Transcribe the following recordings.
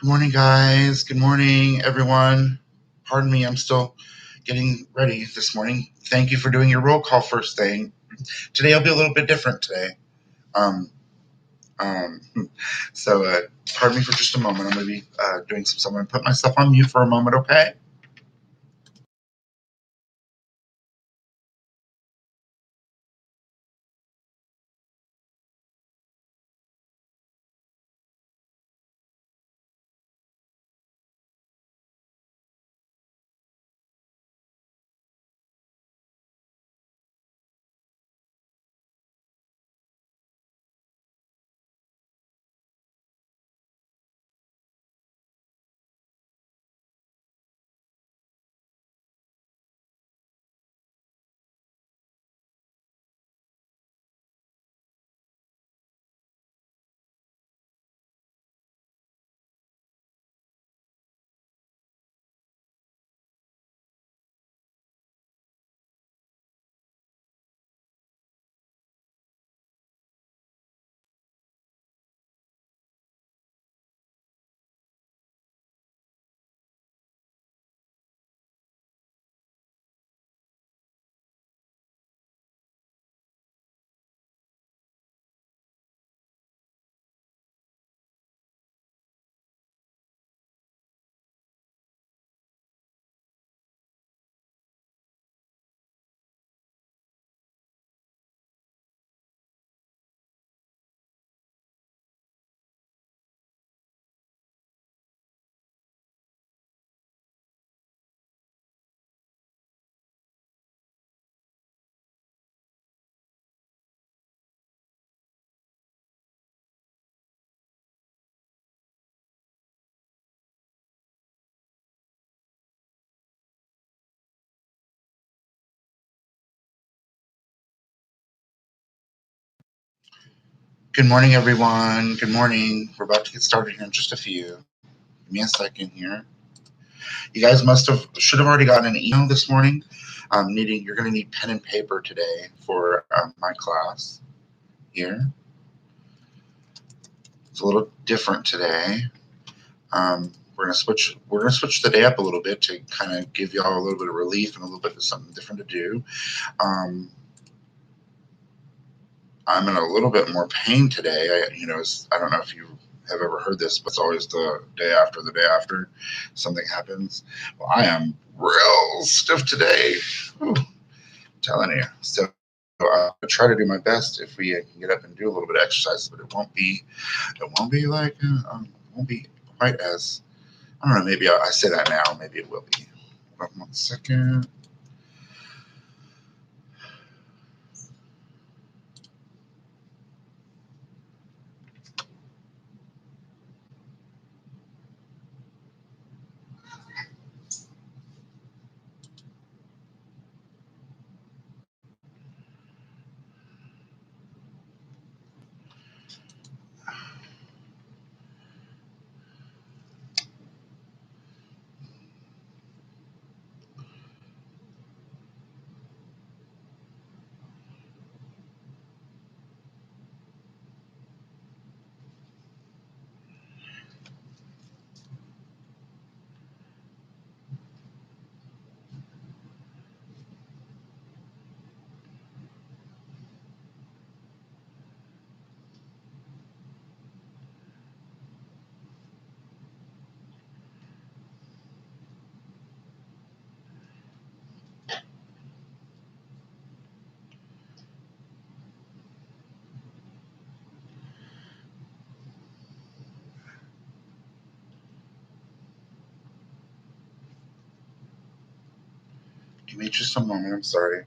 Good morning, guys. Good morning, everyone. Pardon me, I'm still getting ready this morning. Thank you for doing your roll call first thing. Today will be a little bit different today. Um, um, so, pardon me for just a moment. I'm going to be doing some stuff. I'm going to put myself on mute for a moment, okay? Good morning, everyone. Good morning. We're about to get started here in just a few. Give me a second here. You guys should have already gotten an email this morning. You're going to need pen and paper today for my class here. It's a little different today. We're gonna switch the day up a little bit to kind of give y'all a little bit of relief and a little bit of something different to do. I'm in a little bit more pain today. I don't know if you have ever heard this, but it's always the day after something happens. Well, I am real stiff today. Whew, I'm telling you. So I'll try to do my best if we can get up and do a little bit of exercise, but it won't be like won't be quite as. I don't know. Maybe I say that now. Maybe it will be. Hold on 1 second. Give me just a moment. I'm sorry.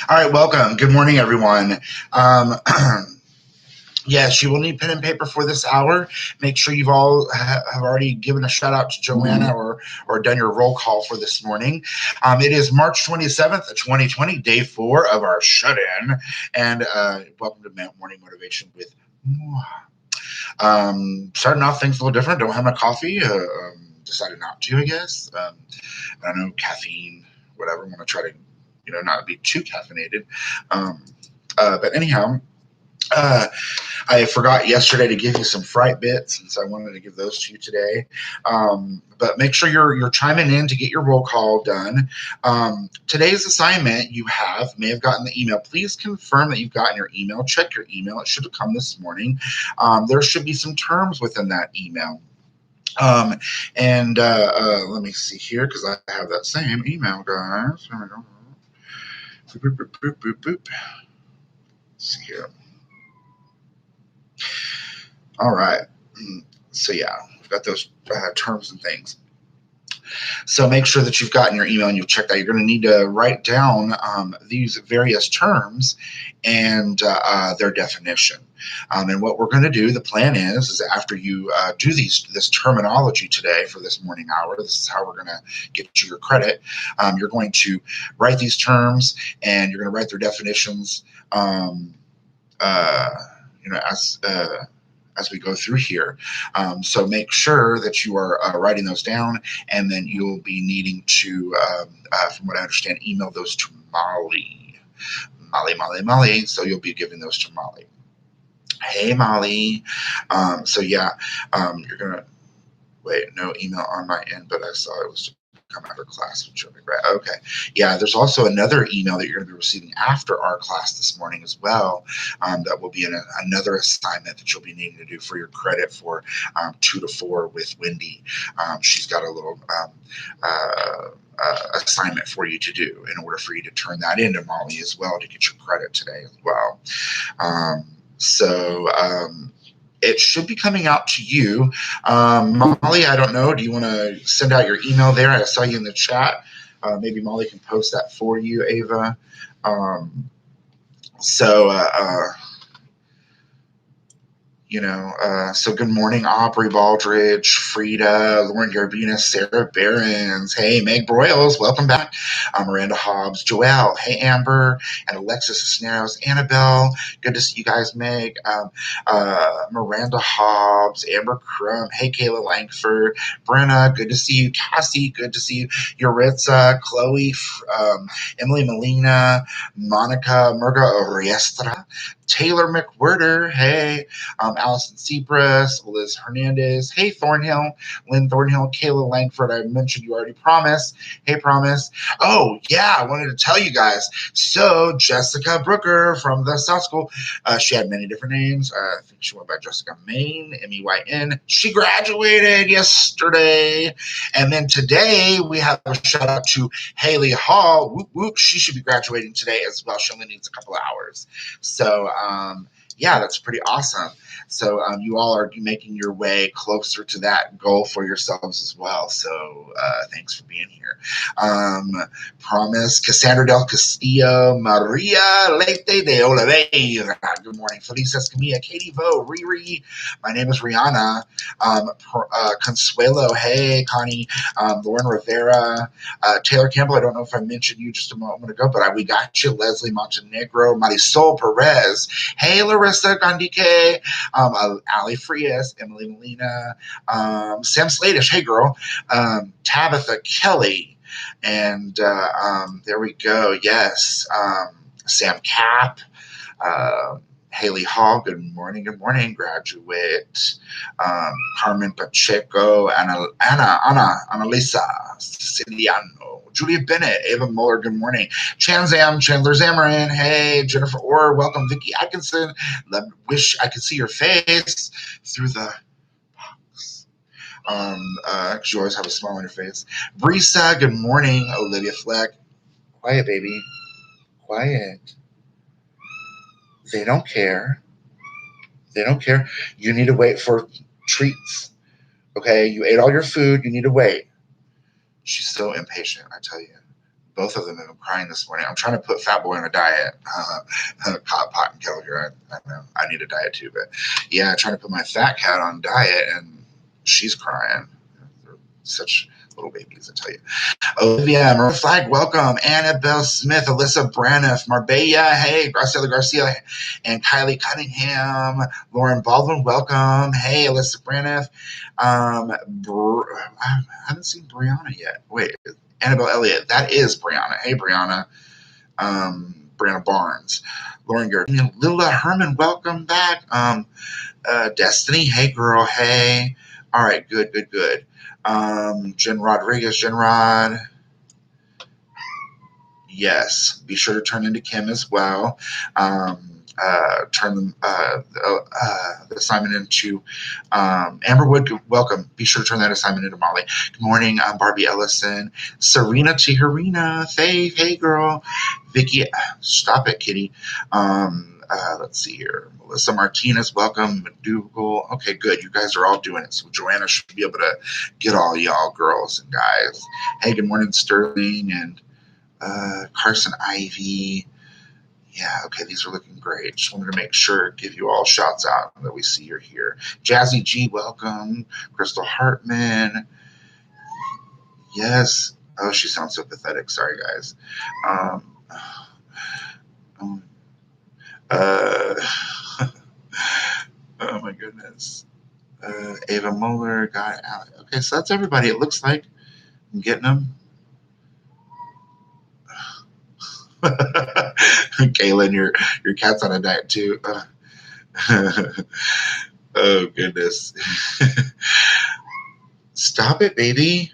All right, welcome. Good morning, everyone. Um, yes, you will need pen and paper for this hour. Make sure you've all have already given a shout out to Joanna or done your roll call for this morning. It is March 27th, 2020, day 4 of our shut-in. And welcome to Morning Motivation with starting off things a little different. Don't have my coffee. Decided not to, I guess. I don't know, caffeine, whatever. I'm going to try to, not be too caffeinated. But anyhow, I forgot yesterday to give you some fright bits, and so I wanted to give those to you today. But make sure you're chiming in to get your roll call done. Today's assignment may have gotten the email. Please confirm that you've gotten your email. Check your email. It should have come this morning. There should be some terms within that email. And let me see here because I have that same email, guys. Here we go. Boop, boop, boop, boop, boop. Let's see here. All right. So yeah, we've got those terms and things. So make sure that you've gotten your email and you've checked that. You're going to need to write down these various terms and their definition. And what we're going to do, the plan is after you do this terminology today for this morning hour, this is how we're going to get you your credit. You're going to write these terms and you're going to write their definitions as we go through here. So make sure that you are writing those down, and then you'll be needing to, from what I understand, email those to Molly. Molly. So you'll be giving those to Molly. Hey, Molly. You're going to, wait, no email on my end, but I saw it was come after class, which will be great. Okay. Yeah, there's also another email that you're going to be receiving after our class this morning as well. That will be another assignment that you'll be needing to do for your credit for 2 to 4 with Wendy. She's got a little assignment for you to do in order for you to turn that into Molly as well to get your credit today as well. It should be coming out to you. Molly, I don't know. Do you want to send out your email there? I saw you in the chat. Maybe Molly can post that for you, Ava. So good morning, Aubrey Baldridge, Frida, Lauren Garbina, Sarah Behrens. Hey, Meg Broyles, welcome back. Miranda Hobbs, Joelle, hey, Amber, and Alexis Cisneros, Annabelle. Good to see you guys, Meg. Miranda Hobbs, Amber Crum, hey, Kayla Langford, Brenna, good to see you. Cassie, good to see you. Yuritsa, Chloe, Emily Molina, Monica Murga Riestra, Taylor McWhirter, hey, Allison Cypress, Liz Hernandez, hey, Thornhill, Lynn Thornhill, Kayla Langford, I mentioned you already, Promise, hey, Promise. Oh, yeah, I wanted to tell you guys. So, Jessica Brooker from the South School, she had many different names. I think she went by Jessica Main, M-E-Y-N. She graduated yesterday. And then today, we have a shout out to Haley Hall. Whoop, whoop. She should be graduating today as well. She only needs a couple of hours. So, yeah, that's pretty awesome. So you all are making your way closer to that goal for yourselves as well. So thanks for being here. Promise, Cassandra Del Castillo, Maria Leite de Oliveira. Good morning. Felicia Escamilla, Katie Vo, Riri. My name is Rihanna. Consuelo, hey, Connie. Lauren Rivera. Taylor Campbell, I don't know if I mentioned you just a moment ago, but we got you. Leslie Montenegro, Marisol Perez. Hey, Larissa Gandike, Ali Frias, Emily Molina, Sam Sladish, hey girl, Tabitha Kelly, and there we go, yes, Sam Cap, Haley Hall, good morning, graduate, Carmen Pacheco, Annalisa Siciliano, Julia Bennett, Ava Muller, good morning, Chandler Zamarin, hey, Jennifer Orr, welcome, Vicky Atkinson, wish I could see your face through the box. You always have a smile on your face. Brisa, good morning, Olivia Fleck, quiet, baby, quiet. They don't care. You need to wait for treats. Okay? You ate all your food. You need to wait. She's so impatient, I tell you. Both of them have been crying this morning. I'm trying to put Fat Boy on a diet. Pot and kettle here. I know I need a diet too, but yeah, trying to put my fat cat on diet, and she's crying. They're such little babies, I tell you. Olivia, Maria Flag, welcome. Annabelle Smith, Alyssa Braniff, Marbella, hey, Graciela Garcia, and Kylie Cunningham. Lauren Baldwin, welcome. Hey, Alyssa Braniff. I haven't seen Brianna yet. Wait, Annabelle Elliott, that is Brianna. Hey, Brianna. Brianna Barnes. Lauren Garrett. Lila Herman, welcome back. Destiny, hey, girl, hey. All right, good. Jen Rodriguez, Jen Rod. Yes, be sure to turn into Kim as well. Turn the assignment into Amber Wood. Welcome. Be sure to turn that assignment into Molly. Good morning, Barbie Ellison, Serena Tijerina, Faith. Hey, girl. Vicky, stop it, kitty. Let's see here. Melissa Martinez, welcome. McDougal. Okay, good. You guys are all doing it. So Joanna should be able to get all y'all girls and guys. Hey, good morning, Sterling and Carson Ivy. Yeah, okay, these are looking great. Just wanted to make sure, give you all shouts out that we see you're here. Jazzy G, welcome. Crystal Hartman. Yes. Oh, she sounds so pathetic. Sorry, guys. Oh, my goodness. Ava Moeller, got it. Okay, so that's everybody. It looks like I'm getting them. Kaylin, your cat's on a diet too. Oh goodness. Stop it, baby.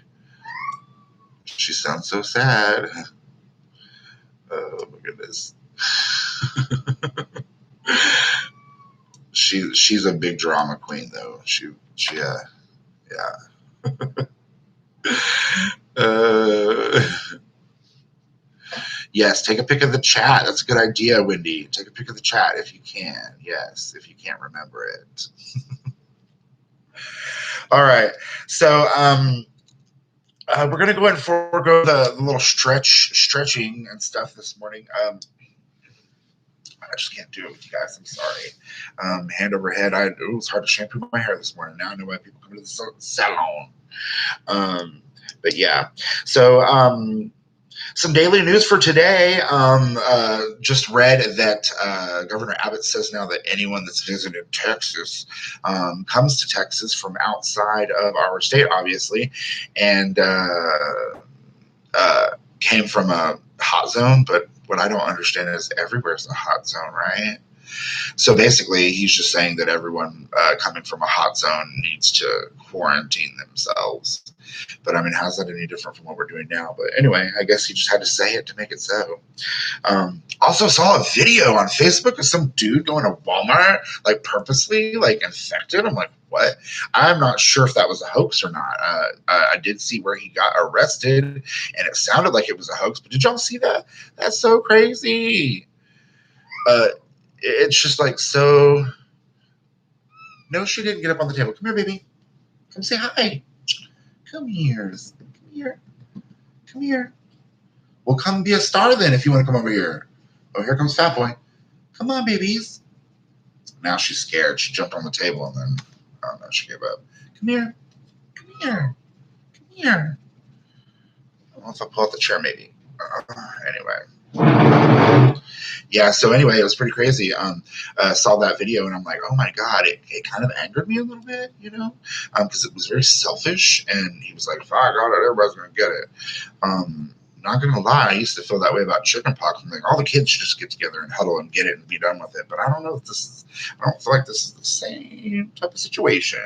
She sounds so sad. Oh my goodness. She's a big drama queen though. Yeah. Yes, take a pic of the chat. That's a good idea, Wendy. Take a pic of the chat if you can. Yes, if you can't remember it. All right. So we're gonna go ahead and forego the little stretching and stuff this morning. I just can't do it with you guys. I'm sorry. Hand over head. It was hard to shampoo my hair this morning. Now I know why people come to the salon. But yeah. So some daily news for today. Just read that Governor Abbott says now that anyone that's visited Texas comes to Texas from outside of our state, obviously, and came from a hot zone. But what I don't understand is everywhere's a hot zone, right? So basically, he's just saying that everyone coming from a hot zone needs to quarantine themselves. But I mean, how's that any different from what we're doing now? But anyway, I guess he just had to say it to make it so. Also saw a video on Facebook of some dude going to Walmart, like purposely, like infected. I'm like, what? I'm not sure if that was a hoax or not. I did see where he got arrested, and it sounded like it was a hoax. But did y'all see that? That's so crazy. It's just like so. No, she didn't get up on the table. Come here, baby. Come say hi. Come here. Come here. Well, come be a star then if you want to come over here. Oh, here comes Fat Boy. Come on, babies. Now she's scared. She jumped on the table and then, I don't know, she gave up. Come here. Come here. Come here. I don't know if I'll pull out the chair maybe. Anyway. Yeah, so anyway, it was pretty crazy. Saw that video and I'm like, oh my God, it kind of angered me a little bit, because it was very selfish. And he was like, if I got it, everybody's going to get it. Not going to lie, I used to feel that way about chickenpox. I'm like, all the kids should just get together and huddle and get it and be done with it. But I don't know if I don't feel like this is the same type of situation.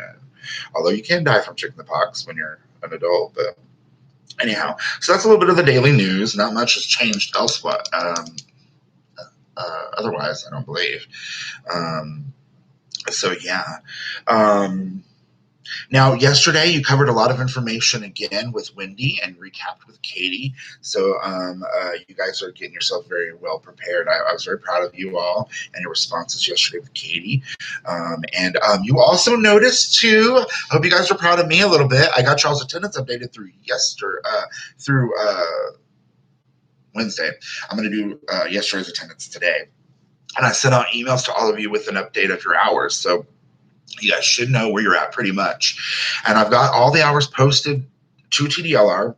Although you can die from chickenpox when you're an adult. But anyhow, so that's a little bit of the daily news. Not much has changed elsewhere. Otherwise, I don't believe. So yeah. Now, yesterday you covered a lot of information again with Wendy and recapped with Katie. So you guys are getting yourself very well prepared. I was very proud of you all and your responses yesterday with Katie. And you also noticed too, I hope you guys are proud of me a little bit. I got y'all's attendance updated through Wednesday. I'm going to do yesterday's attendance today. And I sent out emails to all of you with an update of your hours. So you guys should know where you're at pretty much. And I've got all the hours posted to TDLR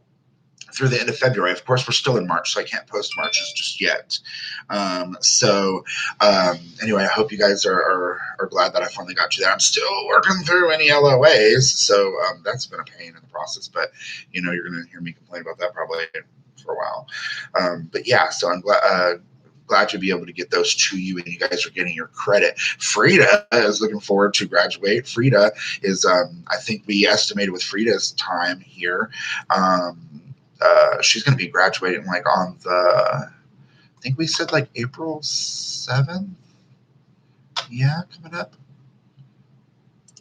through the end of February. Of course, we're still in March, so I can't post Marches just yet. Anyway, I hope you guys are glad that I finally got you there. I'm still working through any LOAs, so that's been a pain in the process. But you're going to hear me complain about that probably for a while. But yeah, so I'm glad to be able to get those to you, and you guys are getting your credit. Frida is looking forward to graduate. Frida is, I think we estimated with Frida's time here, she's going to be graduating like on the, I think we said like April 7th. Yeah, coming up.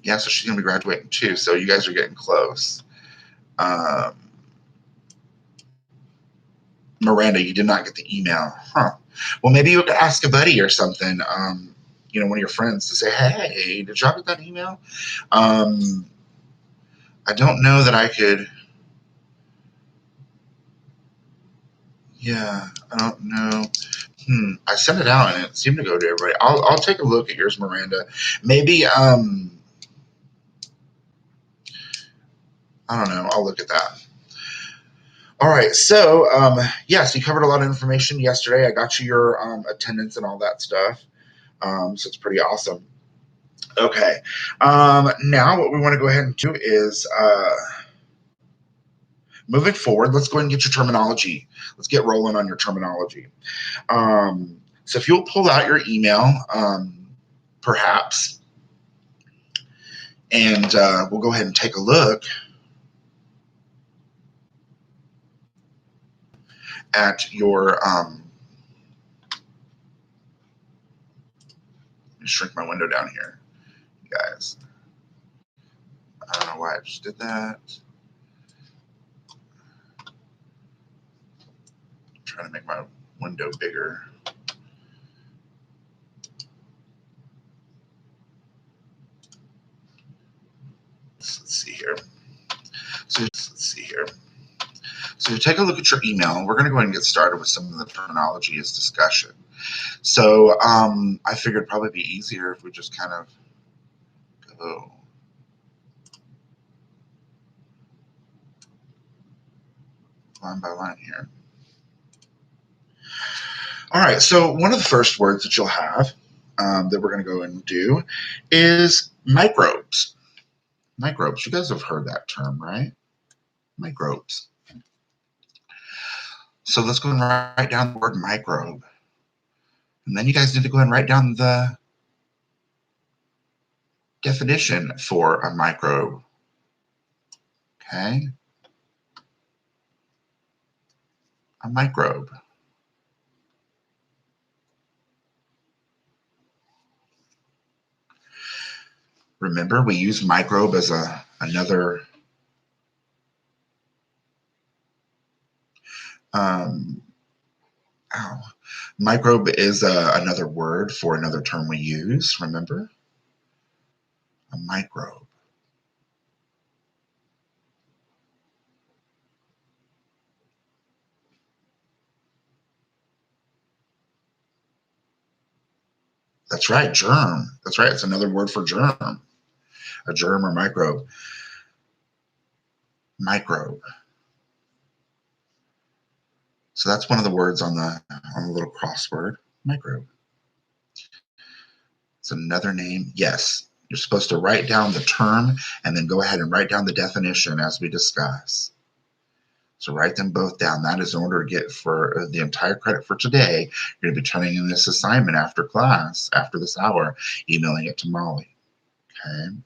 Yeah, so she's going to be graduating too. So you guys are getting close. Miranda, you did not get the email. Huh. Well, maybe you could ask a buddy or something, one of your friends to say, hey, did y'all get that email? I don't know that I could. Yeah, I don't know. I sent it out and it seemed to go to everybody. I'll take a look at yours, Miranda. Maybe, I don't know. I'll look at that. All right. So, yes, you covered a lot of information yesterday. I got you your attendance and all that stuff. So it's pretty awesome. Okay. Now what we want to go ahead and do is moving forward, let's go ahead and get your terminology. Let's get rolling on your terminology. So if you'll pull out your email, perhaps, and we'll go ahead and take a look at your, let me shrink my window down here, you guys. I don't know why I just did that. I'm trying to make my window bigger. Let's see here. So to take a look at your email, we're going to go ahead and get started with some of the terminology as discussion. So I figured it'd probably be easier if we just kind of go line by line here. All right, so one of the first words that you'll have that we're going to go and do is microbes. Microbes, you guys have heard that term, right? Microbes. So let's go and write down the word microbe. And then you guys need to go ahead and write down the definition for a microbe. Okay? A microbe. Remember, we use microbe as another microbe is another word for another term we use. Remember, a microbe. That's right, germ. That's right. It's another word for germ. A germ or microbe. Microbe. So that's one of the words on the little crossword. Microbe. It's another name. Yes, you're supposed to write down the term and then go ahead and write down the definition as we discuss. So write them both down. That is in order to get for the entire credit for today. You're going to be turning in this assignment after class, after this hour, emailing it to Molly. Okay.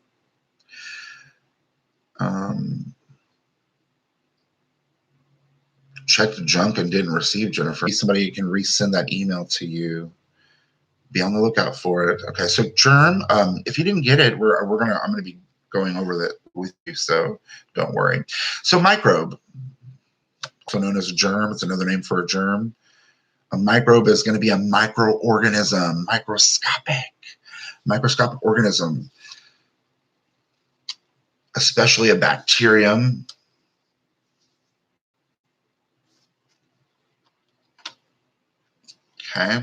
Checked junk and didn't receive, Jennifer. Somebody can resend that email to you. Be on the lookout for it. Okay, so germ. If you didn't get it, I'm gonna be going over that with you, so don't worry. So microbe, also known as a germ, it's another name for a germ. A microbe is going to be a microorganism, microscopic organism, especially a bacterium. Okay.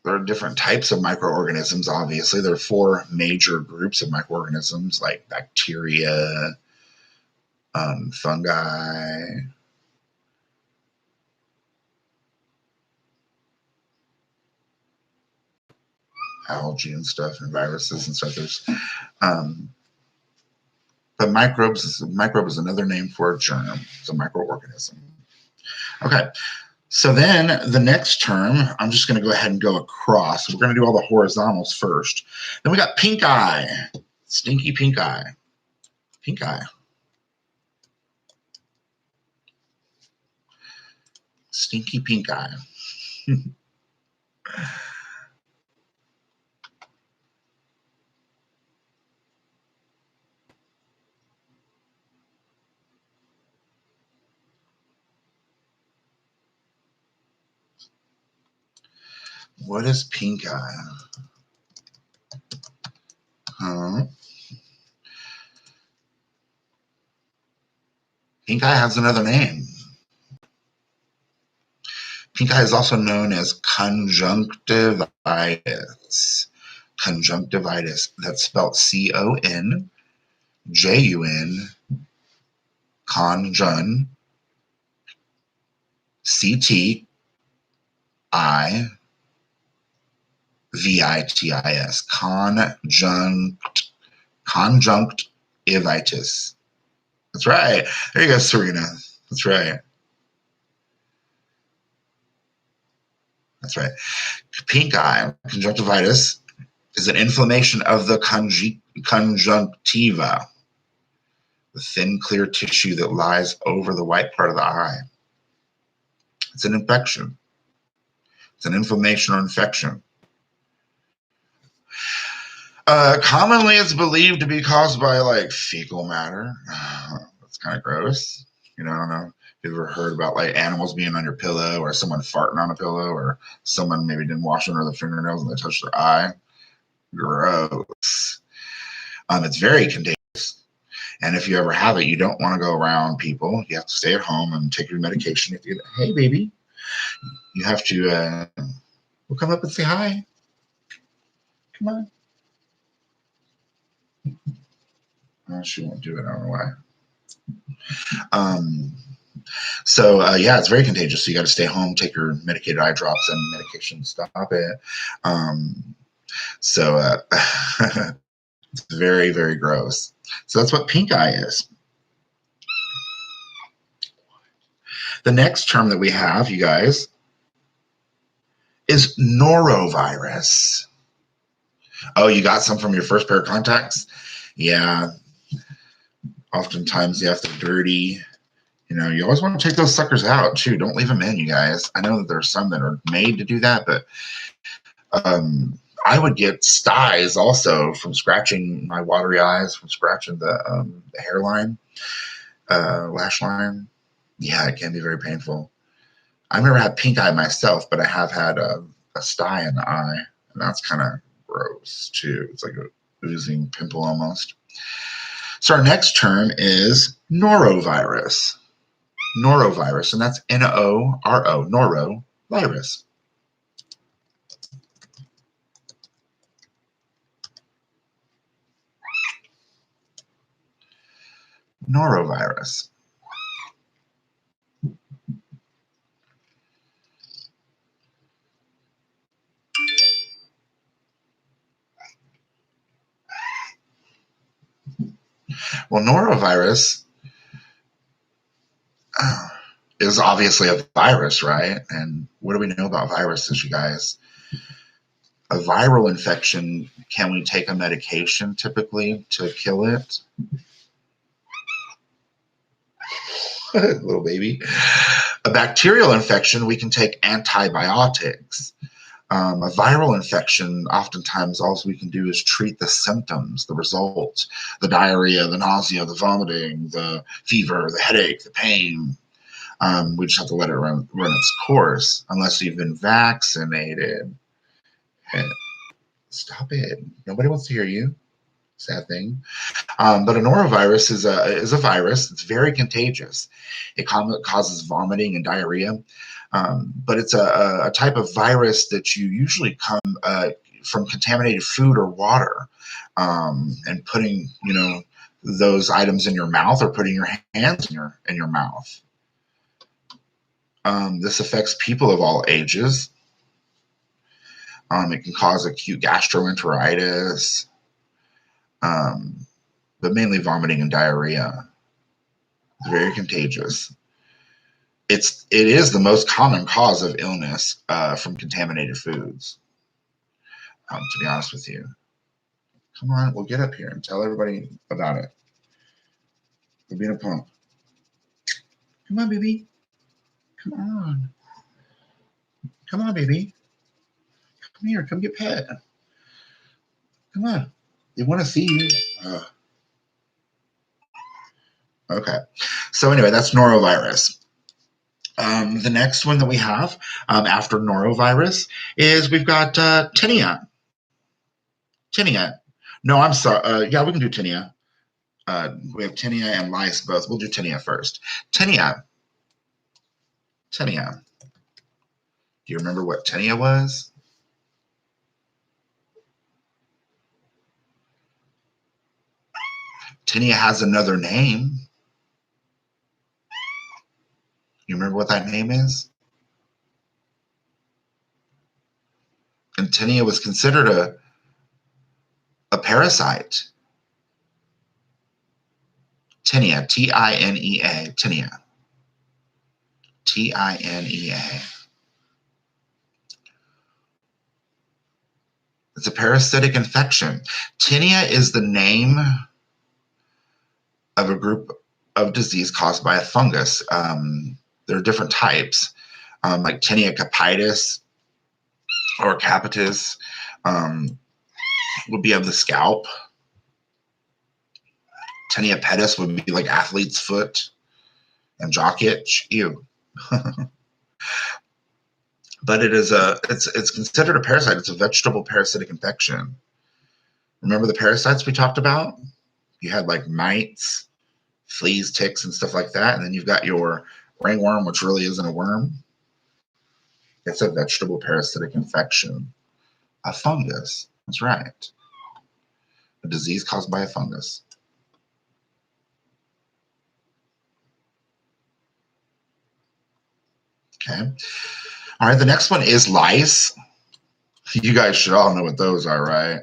There are different types of microorganisms, obviously. There are 4 major groups of microorganisms, like bacteria, fungi, algae and stuff, and viruses and stuff. Um, but microbe is another name for a germ. It's a microorganism. Okay, so then the next term, I'm just going to go ahead and go across. We're going to do all the horizontals first. Then we got pink eye, stinky pink eye, pink eye, stinky pink eye. What is pink eye? Pink eye has another name. Pink eye is also known as conjunctivitis. Conjunctivitis. That's spelled C-O-N-J-U-N, conjun, C-T-I-V-I-T-I-S. Conjunctivitis. That's right. There you go, Serena. That's right. That's right. Pink eye, conjunctivitis, is an inflammation of the conjunctiva, the thin, clear tissue that lies over the white part of the eye. It's an infection. It's an inflammation or infection. Commonly, it's believed to be caused by like fecal matter. That's kind of gross. I don't know if you've ever heard about like animals being on your pillow, or someone farting on a pillow, or someone maybe didn't wash under their fingernails and they touched their eye. Gross. It's very contagious. And if you ever have it, you don't want to go around people. You have to stay at home and take your medication. If you, hey, baby, you have to, we'll come up and say hi. Come on. Oh, she won't do it. I don't know why. Yeah, it's very contagious. So you got to stay home, take your medicated eye drops and medication, stop it. It's very, very gross. So that's what pink eye is. The next term that we have, you guys, is norovirus. Oh, you got some from your first pair of contacts? Yeah. Oftentimes, if they're dirty, you always want to take those suckers out too. Don't leave them in, you guys. I know that there's some that are made to do that, but I would get styes also from scratching my watery eyes, from scratching the hairline, lash line. Yeah, it can be very painful. I've never had pink eye myself, but I have had a stye in the eye, and that's kind of gross too. It's like a oozing pimple almost. So our next term is norovirus. Norovirus, and that's N-O-R-O, norovirus. Norovirus. Well, norovirus is obviously a virus, right? And what do we know about viruses, you guys? A viral infection, can we take a medication typically to kill it? Little baby. A bacterial infection, we can take antibiotics. A viral infection, oftentimes all we can do is treat the symptoms, the results, the diarrhea, the nausea, the vomiting, the fever, the headache, the pain. We just have to let it run its course unless you've been vaccinated. Hey, stop it. Nobody wants to hear you. Sad thing. But a norovirus is a virus. It's very contagious. It causes vomiting and diarrhea. But it's a type of virus that you usually come from contaminated food or water, and putting those items in your mouth or putting your hands in your mouth. This affects people of all ages. It can cause acute gastroenteritis, but mainly vomiting and diarrhea. It's very contagious. It is the most common cause of illness from contaminated foods. To be honest with you, come on, we'll get up here and tell everybody about it. We're being a punk. Come on, baby. Come on. Come on, baby. Come here. Come get pet. Come on. They want to see you. Okay. So anyway, that's norovirus. The next one that we have after norovirus is we've got tinea. Tinea. No, I'm sorry. Yeah, we can do tinea. We have tinea and lice both. We'll do tinea first. Tinea. Tinea. Do you remember what tinea was? Tinea has another name. You remember what that name is? And tinea was considered a parasite. Tinea, T-I-N-E-A, tinea. T-I-N-E-A. It's a parasitic infection. Tinea is the name of a group of disease caused by a fungus. There are different types, like tinea capitis or capitis would be of the scalp. Tinea pedis would be like athlete's foot and jock itch. Ew. But it's considered a parasite. It's a vegetable parasitic infection. Remember the parasites we talked about? You had like mites, fleas, ticks, and stuff like that. And then you've got your ringworm, which really isn't a worm. It's a vegetable parasitic infection. A fungus. That's right. A disease caused by a fungus. Okay. All right, the next one is lice. You guys should all know what those are, right?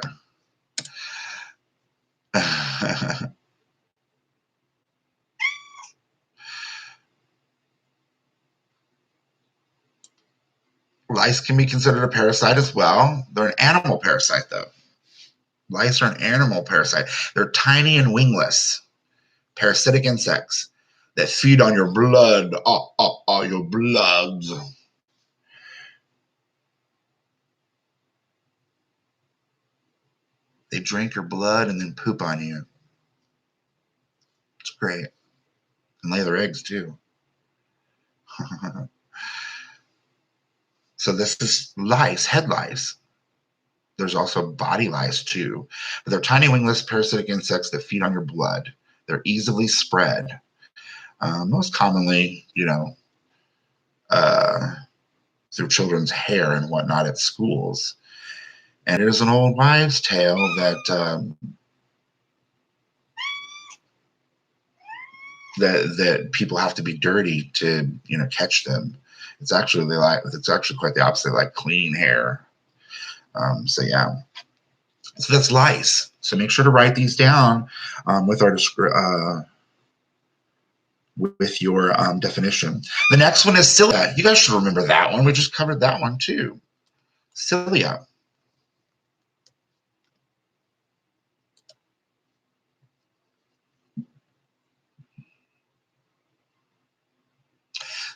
Lice can be considered a parasite as well. They're an animal parasite, though. Lice are an animal parasite. They're tiny and wingless, parasitic insects that feed on your blood. Your blood. They drink your blood and then poop on you. It's great. And lay their eggs, too. So this is lice, head lice. There's also body lice, too. But they're tiny wingless parasitic insects that feed on your blood. They're easily spread. Most commonly, through children's hair and whatnot at schools. And there's an old wives' tale that that people have to be dirty to catch them. It's actually quite the opposite. They like clean hair. So yeah, so that's lice. So make sure to write these down with our with your definition. The next one is cilia. You guys should remember that one. We just covered that one too. Cilia.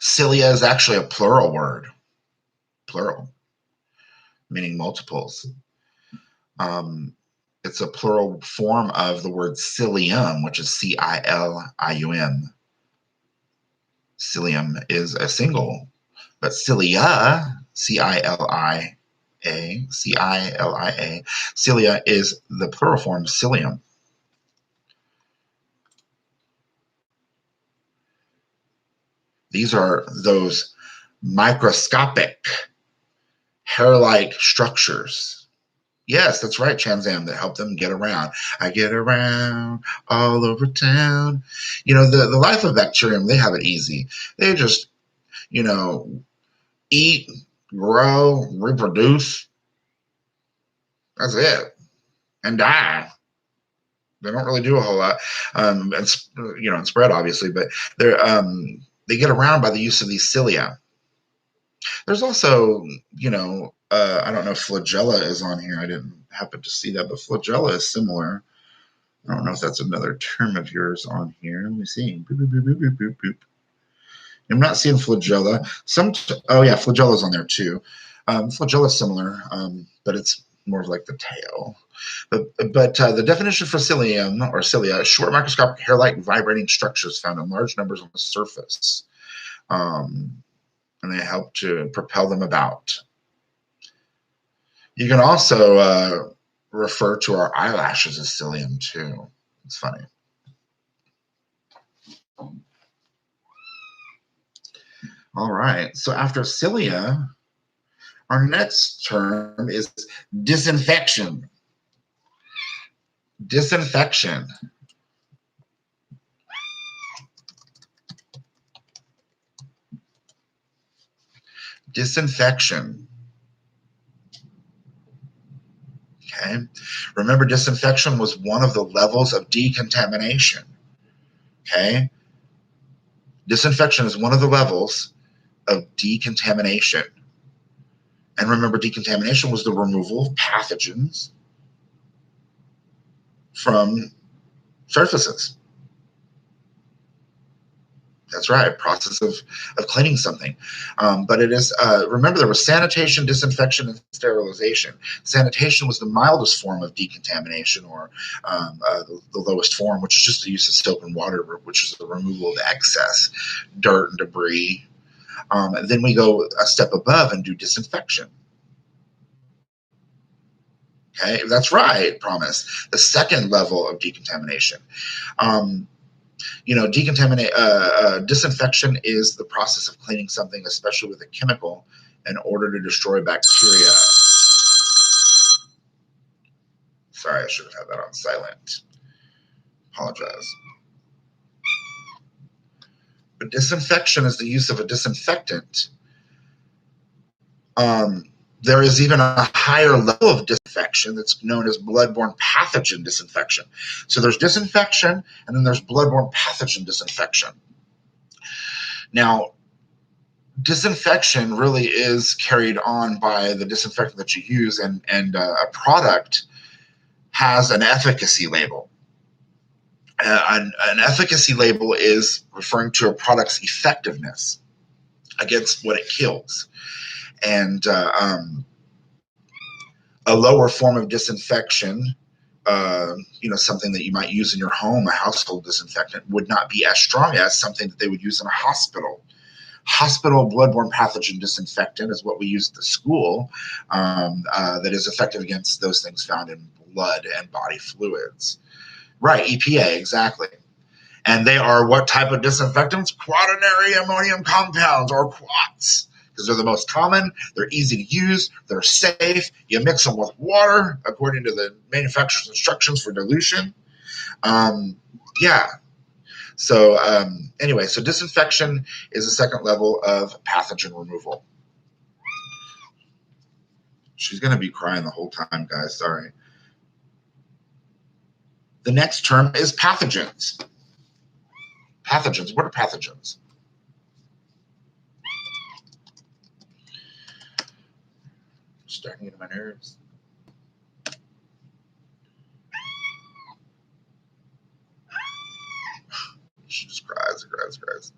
Cilia is actually a plural word. Plural, meaning multiples. It's a plural form of the word cilium, which is C-I-L-I-U-M. Cilium is a single, but cilia, C-I-L-I, Cilia. Cilia is the plural form cilium. These are those microscopic hair-like structures. Yes, that's right, Chanzam, that help them get around. I get around all over town. You know, the life of bacterium, they have it easy. They just, you know, eat, grow, reproduce. That's it. And die. They don't really do a whole lot. And spread, obviously, but they get around by the use of these cilia. There's also, I don't know if flagella is on here. I didn't happen to see that, but flagella is similar. I don't know if that's another term of yours on here. Let me see. Boop, boop, boop, boop, boop, boop. I'm not seeing flagella. Oh yeah, flagella's on there too. Flagella is similar, but it's more of like the tail. But the definition for cilium or cilia, short microscopic hair-like vibrating structures found in large numbers on the surface. And they help to propel them about. You can also refer to our eyelashes as cilium too. It's funny. All right. So after cilia, our next term is disinfection. Disinfection. Disinfection. Okay. Remember, disinfection was one of the levels of decontamination. Okay. Disinfection is one of the levels of decontamination. And remember, decontamination was the removal of pathogens from surfaces. That's right, process of cleaning something. But it is, remember, there was sanitation, disinfection, and sterilization. Sanitation was the mildest form of decontamination, or the lowest form, which is just the use of soap and water, which is the removal of excess dirt and debris. And then we go a step above and do disinfection. Okay, that's right, promise. The second level of decontamination. Disinfection is the process of cleaning something, especially with a chemical, in order to destroy bacteria. Sorry, I should have had that on silent. Apologize. But disinfection is the use of a disinfectant. There is even a higher level of disinfection that's known as bloodborne pathogen disinfection. So there's disinfection, and then there's bloodborne pathogen disinfection. Now, disinfection really is carried on by the disinfectant that you use, and a product has an efficacy label. An efficacy label is referring to a product's effectiveness against what it kills. And a lower form of disinfection, something that you might use in your home, a household disinfectant, would not be as strong as something that they would use in a hospital. Hospital bloodborne pathogen disinfectant is what we use at the school, that is effective against those things found in blood and body fluids. Right, EPA, exactly. And they are what type of disinfectants? Quaternary ammonium compounds, or quats, because they're the most common, they're easy to use, they're safe. You mix them with water according to the manufacturer's instructions for dilution. Yeah. So anyway, so disinfection is the second level of pathogen removal. She's going to be crying the whole time, guys. Sorry. The next term is pathogens. Pathogens. What are pathogens? Starting to get on my nerves. She just cries and cries and cries.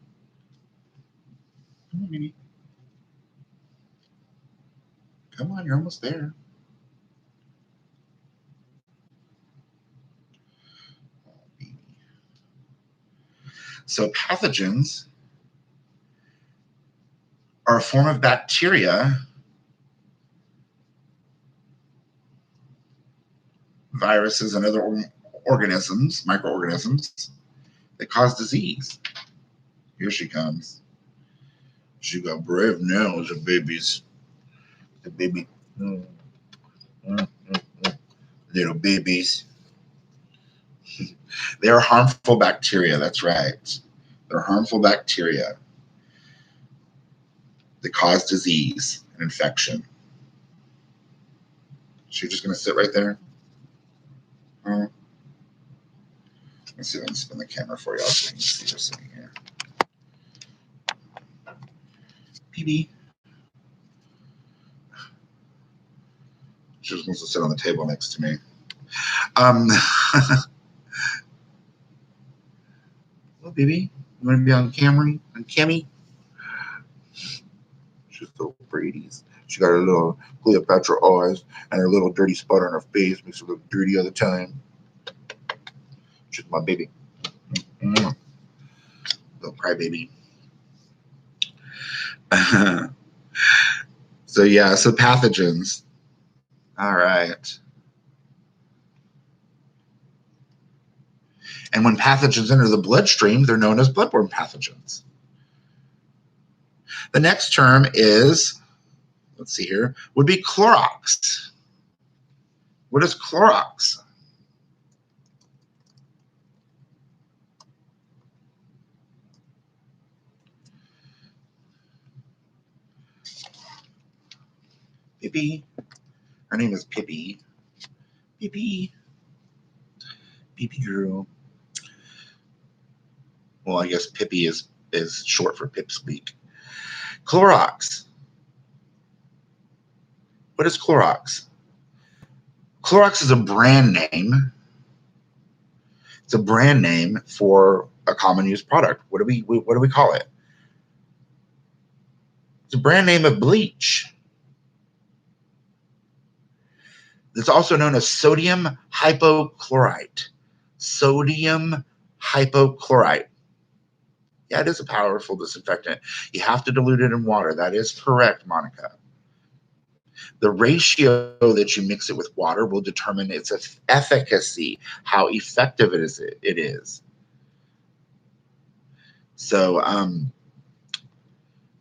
Come on, Minnie. Come on, you're almost there. Oh, baby. So pathogens are a form of bacteria viruses and other organisms, microorganisms, that cause disease. Here she comes. She got brave nails, the babies. The baby. Mm, mm, mm, mm. Little babies. They are harmful bacteria. That's right. They're harmful bacteria that cause disease and infection. So you're just going to sit right there? Let's see if I can spin the camera for y'all so you can see her sitting here. PB. She just wants to sit on the table next to me. Well, baby, you want to be on camera? On Cammy? She's so pretty. She got her little Cleopatra eyes and her little dirty spot on her face. Makes her look dirty all the time. She's my baby. Mm-hmm. Little crybaby. So pathogens. All right. And when pathogens enter the bloodstream, they're known as bloodborne pathogens. The next term is, let's see here, would be Clorox. What is Clorox? Pippi. Her name is Pippi. Pippi. Pippi girl. Well, I guess Pippi is short for Pipsqueak. Clorox. What is Clorox? Clorox is a brand name. It's a brand name for a common use product. What do we call it? It's a brand name of bleach. It's also known as sodium hypochlorite. Sodium hypochlorite. Yeah, it is a powerful disinfectant. You have to dilute it in water. That is correct, Monica. The ratio that you mix it with water will determine its efficacy, how effective it is. So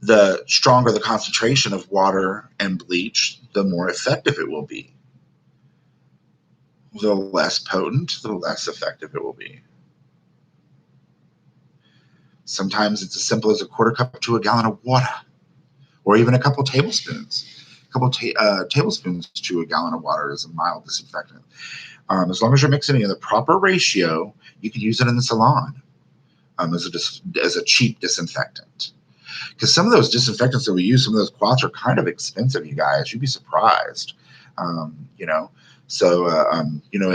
the stronger the concentration of water and bleach, the more effective it will be. The less potent, the less effective it will be. Sometimes it's as simple as a quarter cup to a gallon of water, or even a couple tablespoons. A couple tablespoons to a gallon of water is a mild disinfectant. As long as you're mixing it in the proper ratio, you can use it in the salon as a cheap disinfectant. Because some of those disinfectants that we use, some of those cloths are kind of expensive, you guys. You'd be surprised. So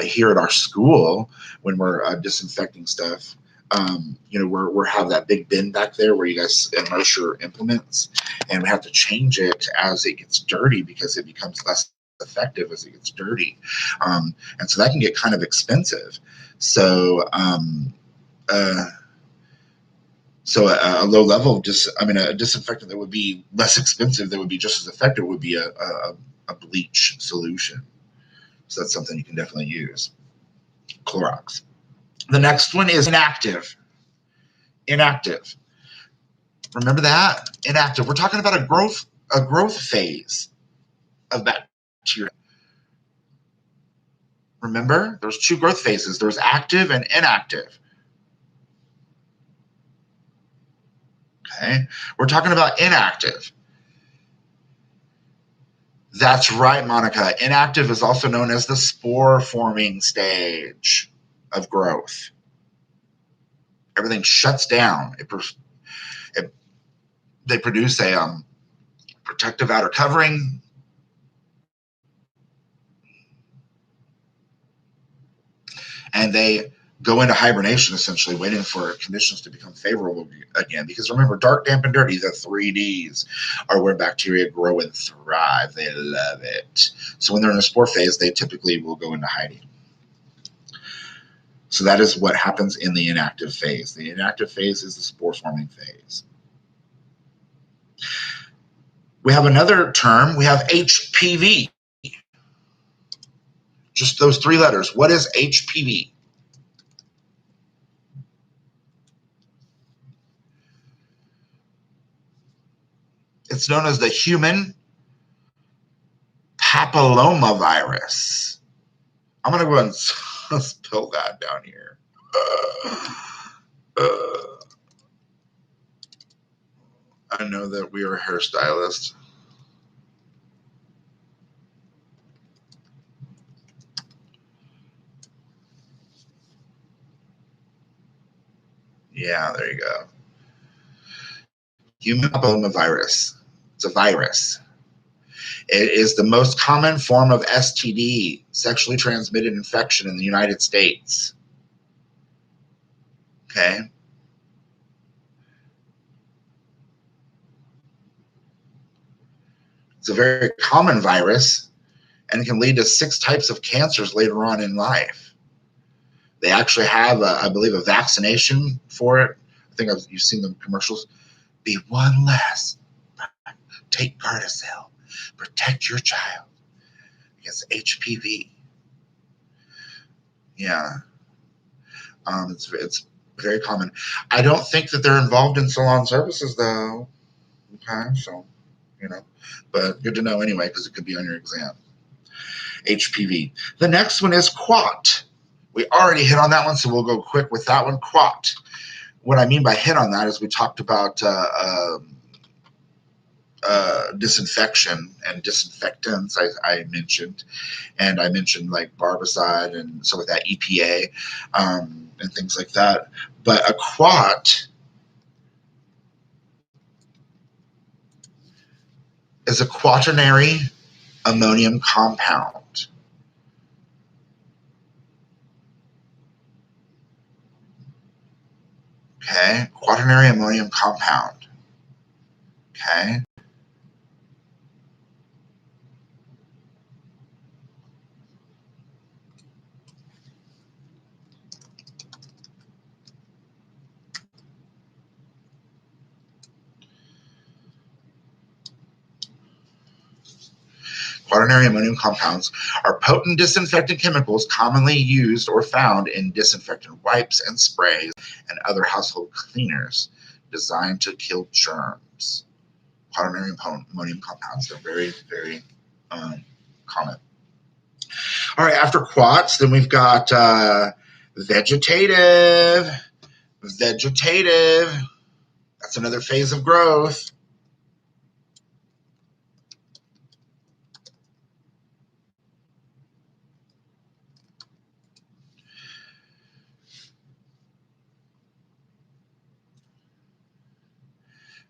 here at our school, when we're disinfecting stuff, we're have that big bin back there where you guys immerse your implements, and we have to change it as it gets dirty because it becomes less effective as it gets dirty, and so that can get kind of expensive. So a low level a disinfectant that would be less expensive, that would be just as effective, would be a bleach solution. So that's something you can definitely use. Clorox. The next one is inactive. Inactive. Remember that? Inactive. We're talking about a growth phase of bacteria. Remember? There's two growth phases. There's active and inactive. Okay? We're talking about inactive. That's right, Monica. Inactive is also known as the spore-forming stage of growth. Everything shuts down. They produce a protective outer covering. And they go into hibernation, essentially, waiting for conditions to become favorable again. Because remember, dark, damp, and dirty, the 3Ds, are where bacteria grow and thrive. They love it. So when they're in a spore phase, they typically will go into hiding. So that is what happens in the inactive phase. The inactive phase is the spore-forming phase. We have another term. We have HPV. Did Just those 3 letters. What is HPV? It's known as the human papillomavirus. I'm going to go ahead and spell that down here. I know that we are hairstylists. Yeah, there you go. Human papillomavirus. It's a virus. It is the most common form of STD, sexually transmitted infection, in the United States. Okay? It's a very common virus and can lead to 6 types of cancers later on in life. They actually have, I believe, a vaccination for it. I think you've seen the commercials. Be one less. Take Gardasil. Protect your child against HPV. Yeah. It's very common. I don't think that they're involved in salon services, though. Okay, so, but good to know anyway, because it could be on your exam. HPV. The next one is quat. We already hit on that one, so we'll go quick with that one. Quat. What I mean by hit on that is we talked about disinfection and disinfectants I mentioned, and I mentioned like barbicide and some of that EPA and things like that. But a quat is a quaternary ammonium compound. Okay, quaternary ammonium compound. Okay. Quaternary ammonium compounds are potent disinfectant chemicals commonly used or found in disinfectant wipes and sprays and other household cleaners designed to kill germs. Quaternary ammonium compounds are very, very common. All right, after quats, then we've got vegetative. Vegetative. That's another phase of growth.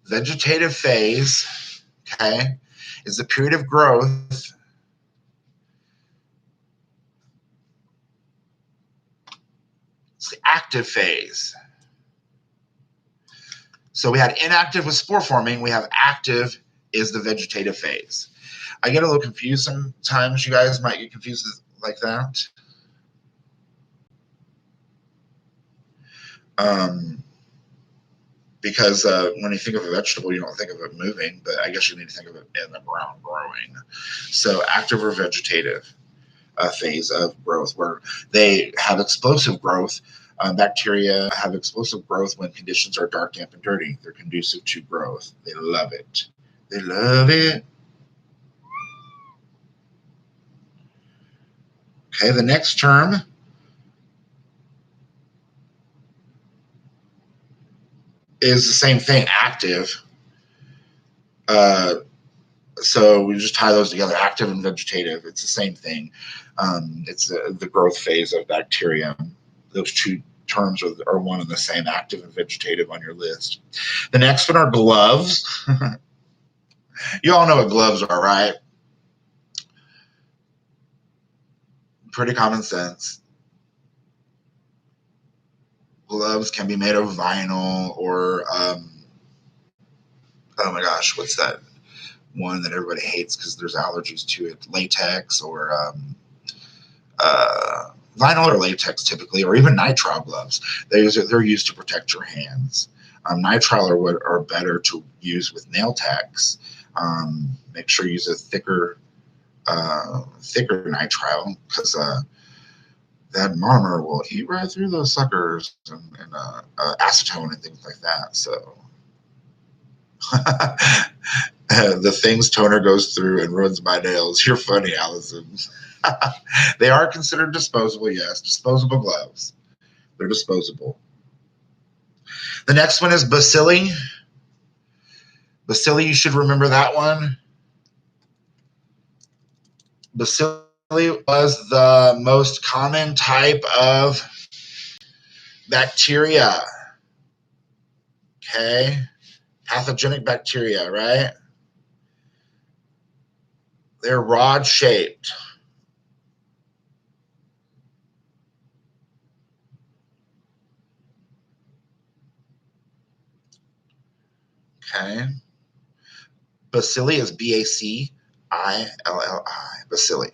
Vegetative phase, okay, is the period of growth. It's the active phase. So we had inactive with spore forming. We have active is the vegetative phase. I get a little confused sometimes. You guys might get confused like that. Because when you think of a vegetable, you don't think of it moving, but I guess you need to think of it in the ground growing. So active or vegetative phase of growth, where they have explosive growth. Bacteria have explosive growth when conditions are dark, damp, and dirty. They're conducive to growth. They love it. They love it. Okay, the next term is the same thing, active. So we just tie those together, active and vegetative. It's the same thing. It's the growth phase of bacteria. Those two terms are one and the same, active and vegetative, on your list. The next one are gloves. You all know what gloves are, right? Pretty common sense. Gloves can be made of vinyl or, oh my gosh, what's that one that everybody hates because there's allergies to it? Latex or vinyl or latex typically, or even nitrile gloves. They're used to protect your hands. Nitrile are better to use with nail tacks. Make sure you use a thicker thicker nitrile, because that monomer will eat right through those suckers, and acetone and things like that. So the things toner goes through and ruins my nails. You're funny, Allison. They are considered disposable, yes. Disposable gloves. They're disposable. The next one is Bacilli. Bacilli, you should remember that one. Bacilli was the most common type of bacteria. Okay. Pathogenic bacteria, right? They're rod shaped. Okay. Bacilli is Bacilli. Bacilli.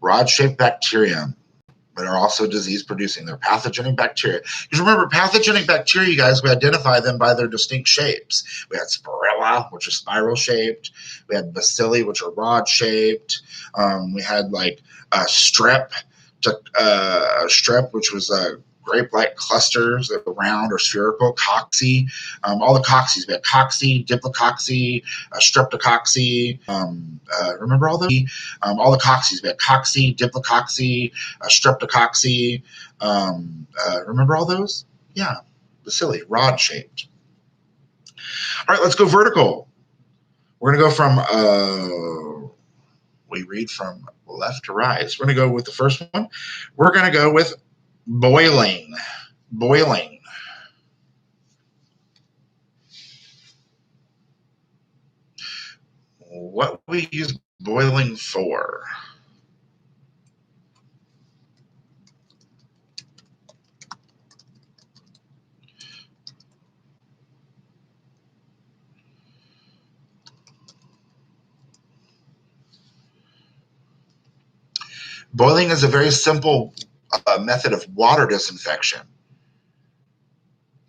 Rod-shaped bacteria that are also disease-producing. They're pathogenic bacteria. Because remember, pathogenic bacteria, you guys, we identify them by their distinct shapes. We had Spirilla, which is spiral-shaped. We had Bacilli, which are rod-shaped. We had like strep, which was grape-like clusters that were round or spherical. Cocci, all the cocces. We had cocci, diplococci, streptococci. Remember all those? All the cocces. We had cocci, diplococci, streptococci. Remember all those? Yeah, Bacilli, rod-shaped. All right, let's go vertical. We're going to go from, we read from left to right. So we're going to go with the first one. We're going to go with boiling. Boiling. What we use boiling for? Boiling is a very simple method of water disinfection.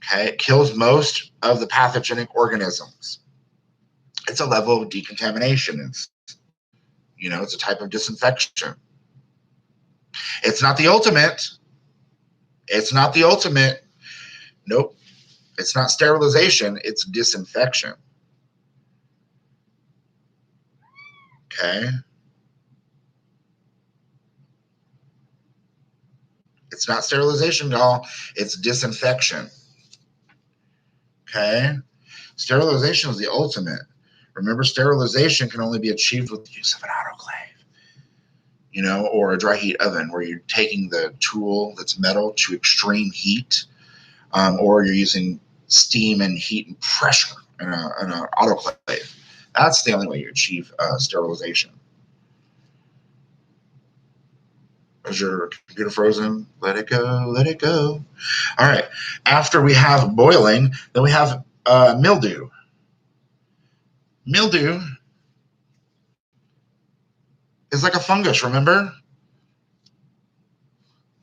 Okay, it kills most of the pathogenic organisms. It's a level of decontamination. It's a type of disinfection. It's not the ultimate. It's not the ultimate. Nope. It's not sterilization. It's disinfection. Okay. It's not sterilization, y'all. It's disinfection. Okay. Sterilization is the ultimate. Remember, sterilization can only be achieved with the use of an autoclave, or a dry heat oven, where you're taking the tool that's metal to extreme heat, or you're using steam and heat and pressure in an autoclave. That's the only way you achieve sterilization. Is your computer frozen? Let it go, let it go. All right. After we have boiling, then we have mildew. Mildew is like a fungus, remember?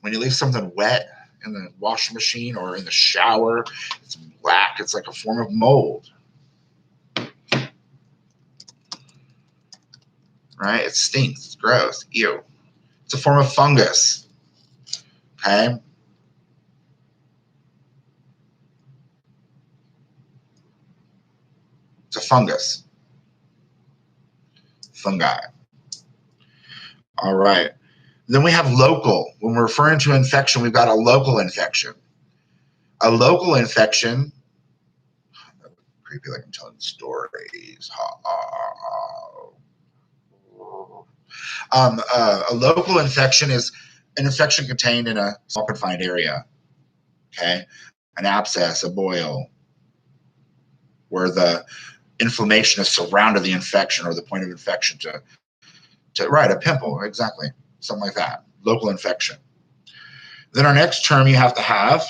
When you leave something wet in the washing machine or in the shower, it's black. It's like a form of mold. Right? It stinks. It's gross. Ew. It's a form of fungus. Okay? It's a fungus. Fungi. All right. Then we have local. When we're referring to infection, we've got a local infection. A local infection, creepy like I'm telling stories. A local infection is an infection contained in a small confined area. Okay? An abscess, a boil, where the inflammation has surrounded the infection or the point of infection to right, a pimple, exactly. Something like that. Local infection. Then our next term you have to have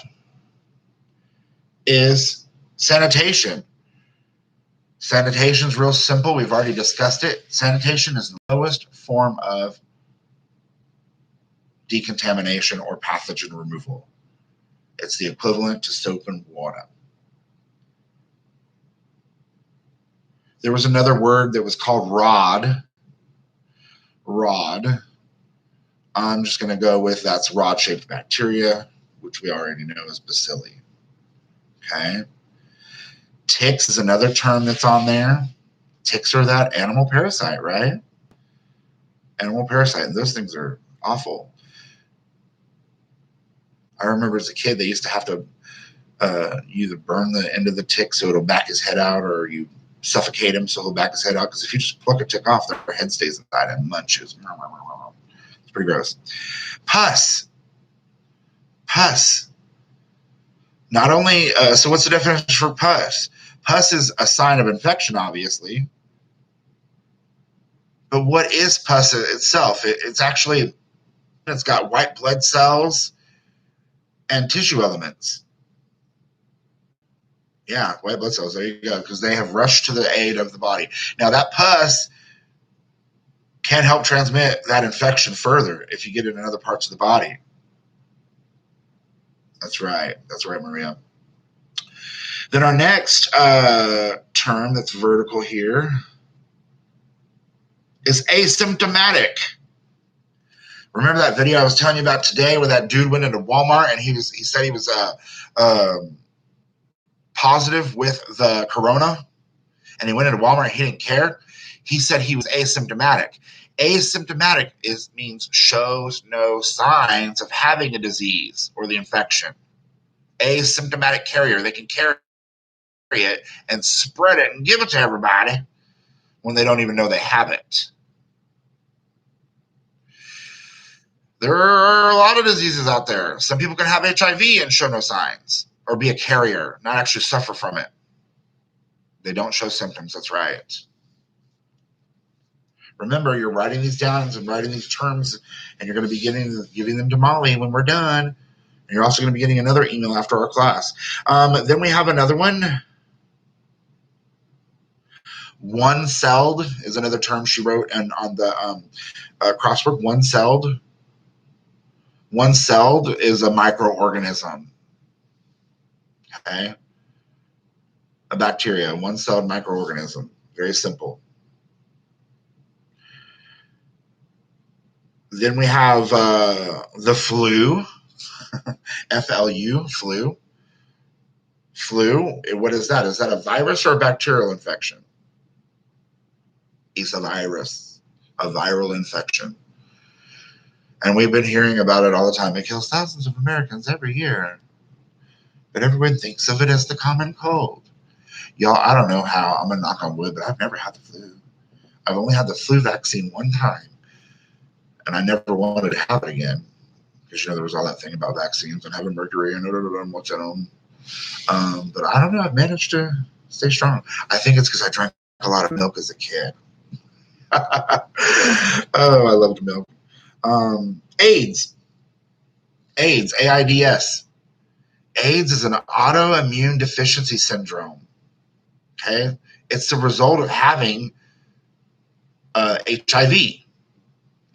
is sanitation. Sanitation is real simple. We've already discussed it. Sanitation is the lowest form of decontamination or pathogen removal. It's the equivalent to soap and water. There was another word that was called rod. Rod. I'm just going to go with that's rod-shaped bacteria, which we already know is Bacilli. Okay. Ticks is another term that's on there. Ticks are that animal parasite, right? Animal parasite. And those things are awful. I remember as a kid, they used to have to either burn the end of the tick so it'll back his head out, or you suffocate him so he'll back his head out. Because if you just pluck a tick off, their head stays inside and munches. It's pretty gross. Pus. Pus. Not only, so what's the definition for pus? Pus is a sign of infection, obviously. But what is pus itself? It's actually, it's got white blood cells and tissue elements. Yeah, white blood cells. There you go. Because they have rushed to the aid of the body. Now, that pus can help transmit that infection further if you get it in other parts of the body. That's right. That's right, Maria. Then our next term that's vertical here is asymptomatic. Remember that video I was telling you about today where that dude went into Walmart and he said he was positive with the corona, and he went into Walmart and he didn't care? He said he was asymptomatic. Asymptomatic means shows no signs of having a disease or the infection. Asymptomatic carrier. They can carry it and spread it and give it to everybody when they don't even know they have it. There are a lot of diseases out there. Some people can have HIV and show no signs, or be a carrier, not actually suffer from it. They don't show symptoms. That's right. Remember, you're writing these down and writing these terms, and you're going to be giving them to Molly when we're done. And you're also going to be getting another email after our class. Then we have another one. One-celled is another term she wrote on the crossword. One-celled. One-celled is a microorganism. Okay. A bacteria, one-celled microorganism. Very simple. Then we have the flu, F-L-U, flu. Flu, what is that? Is that a virus or a bacterial infection? It's a virus, a viral infection. And we've been hearing about it all the time. It kills thousands of Americans every year. But everyone thinks of it as the common cold. Y'all, I don't know how, I'm going to knock on wood, but I've never had the flu. I've only had the flu vaccine one time. And I never wanted to have it again. Because, there was all that thing about vaccines and having mercury and what's that on. But I don't know. I've managed to stay strong. I think it's because I drank a lot of milk as a kid. Oh, I loved milk. AIDS. AIDS, AIDS. AIDS is an autoimmune deficiency syndrome. Okay? It's the result of having HIV.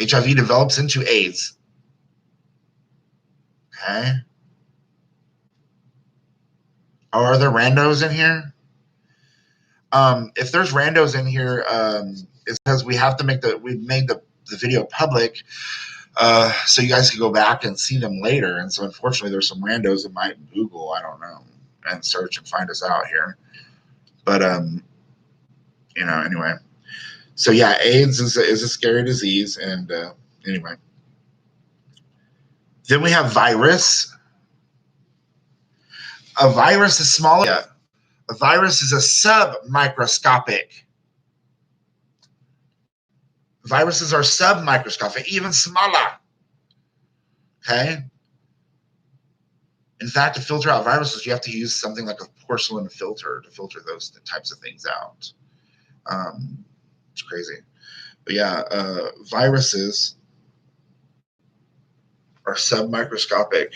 HIV develops into AIDS. Okay? Are there randos in here? If there's randos in here, it's because we made the video public so you guys can go back and see them later. And so unfortunately there's some randos that might Google, I don't know, and search and find us out here. But anyway. So yeah, AIDS is a scary disease, and anyway. Then we have virus. A virus is smaller. A virus is a submicroscopic. Viruses are submicroscopic, even smaller. Okay? In fact, to filter out viruses, you have to use something like a porcelain filter to filter those types of things out. It's crazy. But yeah, viruses are submicroscopic.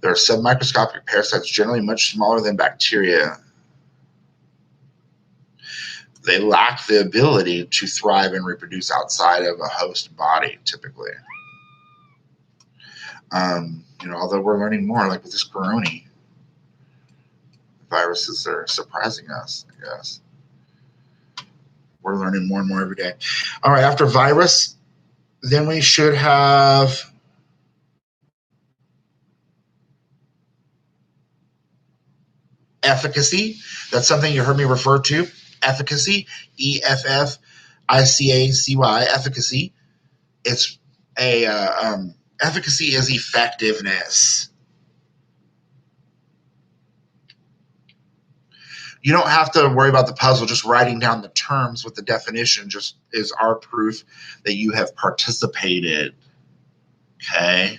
There are submicroscopic parasites generally much smaller than bacteria. They lack the ability to thrive and reproduce outside of a host body, typically. Although we're learning more, like with this corona, viruses are surprising us, I guess. We're learning more and more every day. All right, after virus, then we should have efficacy. That's something you heard me refer to. Efficacy, EFFICACY, efficacy. It's efficacy is effectiveness. You don't have to worry about the puzzle. Just writing down the terms with the definition just is our proof that you have participated. Okay?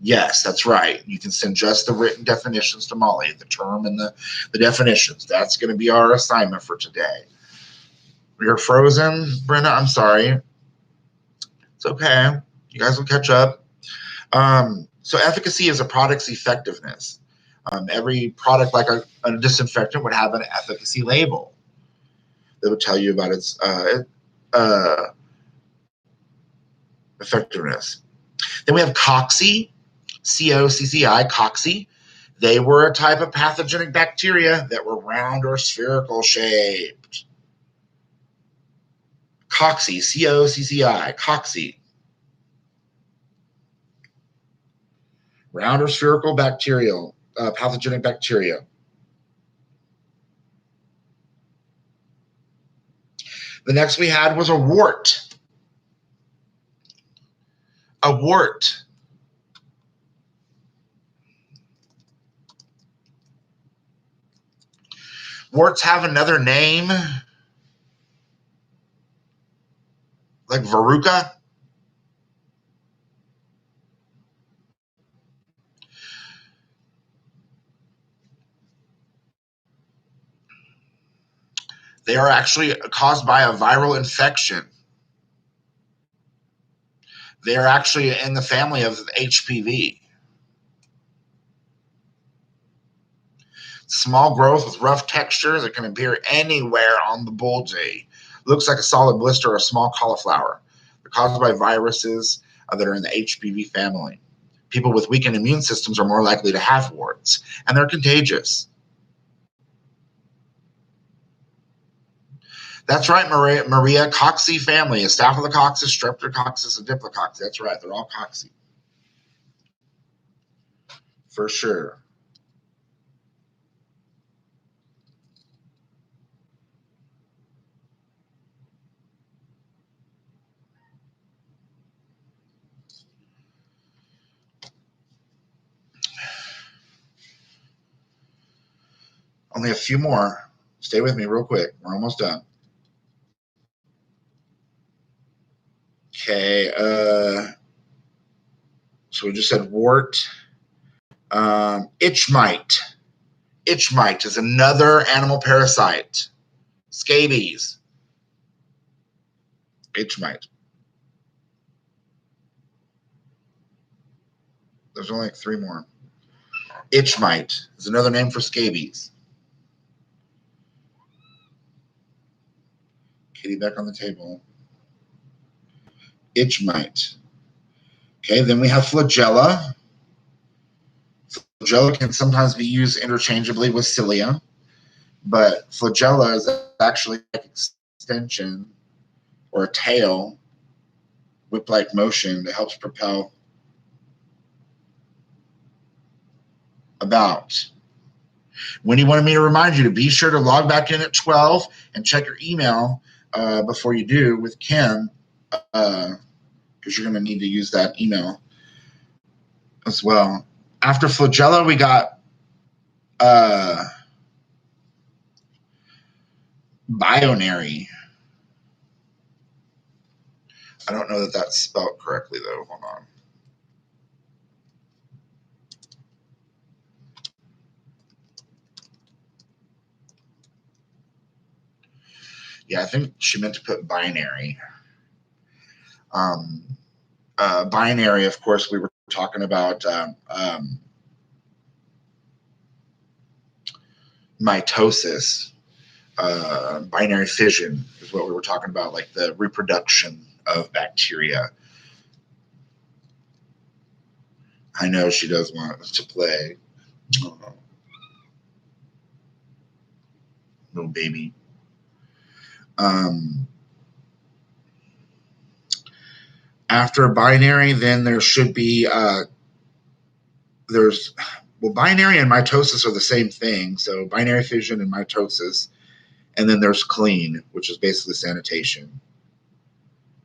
Yes, that's right. You can send just the written definitions to Molly, the term and the definitions. That's going to be our assignment for today. You're frozen, Brenda. I'm sorry. It's okay. You guys will catch up. So efficacy is a product's effectiveness. Every product, like a disinfectant, would have an efficacy label that would tell you about its effectiveness. Then we have cocci, C-O-C-C-I, cocci. They were a type of pathogenic bacteria that were round or spherical shaped. Cocci, C-O-C-C-I, cocci. Round or spherical bacterial, pathogenic bacteria. The next we had was a wart. A wart. Warts have another name, like verruca. They are actually caused by a viral infection. They are actually in the family of HPV. Small growth with rough texture that can appear anywhere on the bulgy. Looks like a solid blister or a small cauliflower. They're caused by viruses that are in the HPV family. People with weakened immune systems are more likely to have warts, and they're contagious. That's right, Maria. Cocci family is Staphylococcus, Streptococcus, and Diplococcus. That's right. They're all cocci. For sure. Only a few more. Stay with me real quick. We're almost done. Okay. So we just said wart. Itch mite. Itch mite is another animal parasite. Scabies. Itch mite. There's only like 3 more. Itch mite is another name for scabies. Kitty back on the table. Itch mite. Okay, then we have flagella. Flagella can sometimes be used interchangeably with cilia, but flagella is actually an extension or a tail, whip-like motion that helps propel about. Winnie wanted me to remind you to be sure to log back in at 12 and check your email before you do with Kim, because you're going to need to use that email as well. After flagella, we got binary. I don't know that that's spelled correctly, though. Hold on. Yeah, I think she meant to put binary. Binary, of course, we were talking about mitosis, binary fission is what we were talking about, like the reproduction of bacteria. I know she does want to play. Oh, little baby. After binary, then there should be binary and mitosis are the same thing. So binary fission and mitosis, and then there's clean, which is basically sanitation.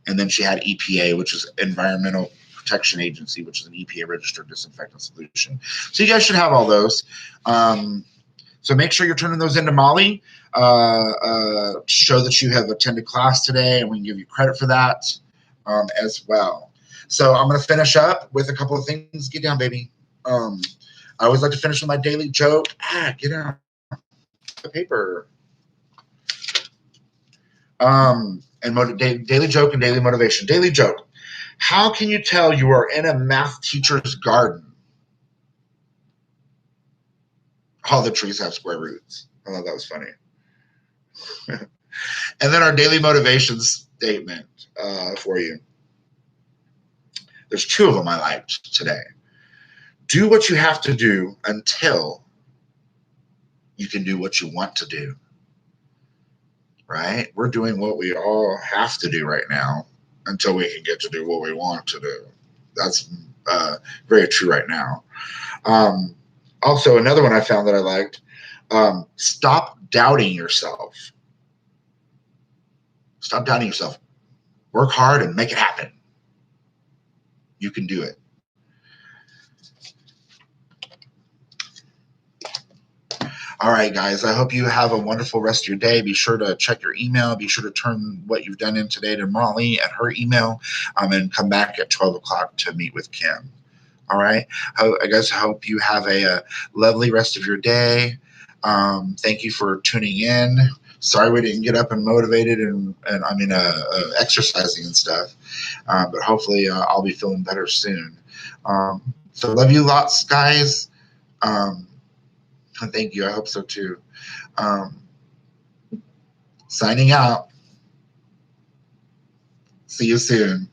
And then she had EPA, which is Environmental Protection Agency, which is an EPA registered disinfectant solution. So you guys should have all those. So make sure you're turning those into Molly to show that you have attended class today, and we can give you credit for that as well. So I'm going to finish up with a couple of things. Get down, baby. I always like to finish with my daily joke. Get out the paper. Daily joke and daily motivation. Daily joke. How can you tell you are in a math teacher's garden? All the trees have square roots. I thought that was funny. And then our daily motivation statement for you. There's two of them I liked today. Do what you have to do until you can do what you want to do. Right? We're doing what we all have to do right now until we can get to do what we want to do. That's very true right now. Also, another one I found that I liked, stop doubting yourself. Stop doubting yourself. Work hard and make it happen. You can do it. All right, guys, I hope you have a wonderful rest of your day. Be sure to check your email. Be sure to turn what you've done in today to Molly at her email, and come back at 12 o'clock to meet with Kim. All right. I guess I hope you have a lovely rest of your day. Thank you for tuning in. Sorry we didn't get up and motivated and exercising and stuff. But hopefully I'll be feeling better soon. So love you lots, guys. Thank you. I hope so too. Signing out. See you soon.